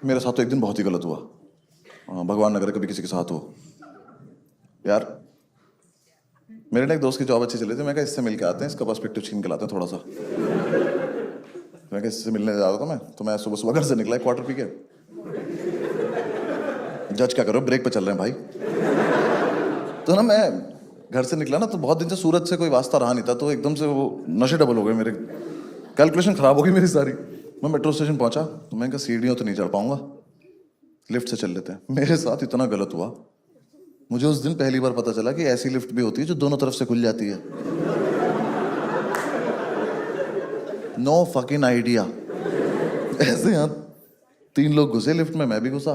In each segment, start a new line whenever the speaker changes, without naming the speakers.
मेरे साथ तो एक दिन बहुत ही गलत हुआ। भगवान न करे कभी किसी के साथ हो। यार मेरे ना एक दोस्त की जॉब अच्छी चली थी। मैं कहा इससे मिल के आते हैं, इसका पर्सपेक्टिव छीन के लाते हैं थोड़ा सा। मैं कहा इससे मिलने जा रहा था मैं सुबह सुबह घर से निकला, क्वार्टर पी के। जज क्या करो, ब्रेक पे चल रहे हैं भाई। तो ना मैं घर से निकला ना, तो बहुत दिन से सूरज से कोई वास्ता रहा नहीं था, तो एकदम से वो नशे डबल हो गए मेरे, कैलकुलेशन खराब हो गई मेरी सारी। मैं मेट्रो स्टेशन पहुंचा तो मैंने कहा सीढ़ियों तो नहीं चढ़ पाऊंगा, लिफ्ट से चल लेते हैं। मेरे साथ इतना गलत हुआ, मुझे उस दिन पहली बार पता चला कि ऐसी लिफ्ट भी होती है जो दोनों तरफ से खुल जाती है। No fucking idea. ऐसे यहाँ 3 लोग घुसे लिफ्ट में, मैं भी घुसा।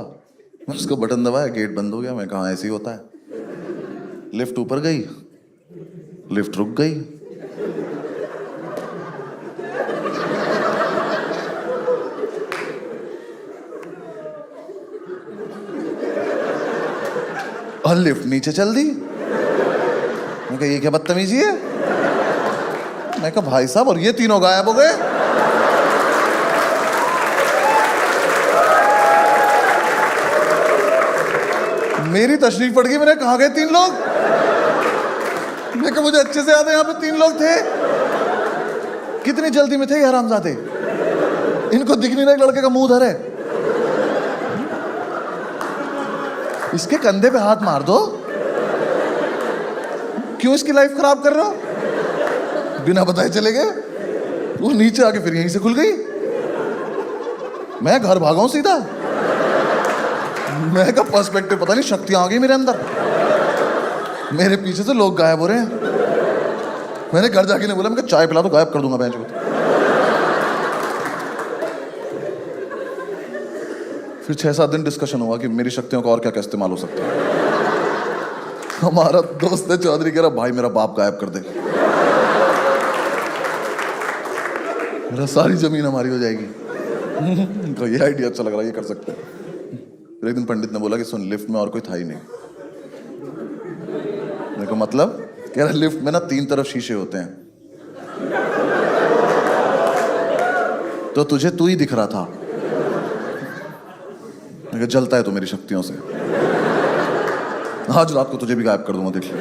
मैं उसको बटन दबाया, गेट बंद हो गया। मैं कहा ऐसे ही होता है। लिफ्ट ऊपर गई, लिफ्ट रुक गई। और लिफ्ट नीचे चल दी। मैं कहा ये क्या बदतमीजी है। मैं कहा भाई साहब, और ये तीनों गायब हो गए। मेरी तशरीफ पड़ गई। मैंने कहा गए 3 लोग। मैं कहा मुझे अच्छे से याद है यहाँ पे 3 लोग थे। कितनी जल्दी में थे ये हरामजादे। इनको दिख नहीं रहा एक लड़के का मुंह धर है। इसके कंधे पे हाथ मार दो। क्यों इसकी लाइफ खराब कर रहे हो। बिना बताए चले गए। वो नीचे आके फिर यहीं से खुल गई। मैं घर भागा हूं सीधा। मैं का पर्सपेक्टिव पता नहीं, शक्तियां आ गई मेरे अंदर। मेरे पीछे से लोग गायब हो रहे हैं। मैंने घर जाके नहीं बोला, मैं चाय पिला तो गायब कर दूंगा बेंच को। फिर 6-7 दिन डिस्कशन हुआ कि मेरी शक्तियों का और क्या क्या इस्तेमाल हो सकता है। हमारा दोस्त है चौधरी, कह रहा भाई मेरा बाप गायब कर दे, मेरा सारी जमीन हमारी हो जाएगी। तो ये आइडिया अच्छा लग रहा है, ये कर सकते हैं। फिर एक दिन पंडित ने बोला कि सुन, लिफ्ट में और कोई था ही नहीं। मेरे को मतलब, कह रहा लिफ्ट में ना 3 तरफ शीशे होते हैं, तो तुझे तू ही दिख रहा था। मैं जलता है तो मेरी शक्तियों से, आज रात को तुझे भी गायब कर दूंगा, देख ले।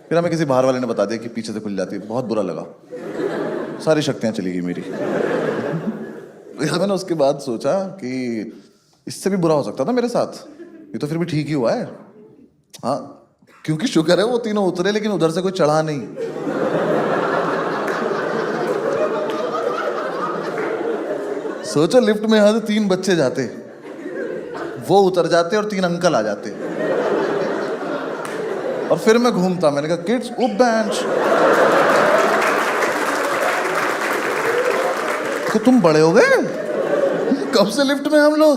फिर हमें किसी बाहर वाले ने बता दिया कि पीछे से खुल जाती है। बहुत बुरा लगा, सारी शक्तियां चली गई मेरी। मैंने उसके बाद सोचा कि इससे भी बुरा हो सकता था मेरे साथ, ये तो फिर भी ठीक ही हुआ है। हाँ, क्योंकि शुक्र है वो तीनों उतरे, लेकिन उधर से कोई चढ़ा नहीं। सोचो लिफ्ट में यहां से 3 बच्चे जाते, वो उतर जाते और 3 अंकल आ जाते, और फिर मैं घूमता। मैंने कहा किड्स उप बेंच, तो तुम बड़े हो गए, कब से लिफ्ट में हम लोग।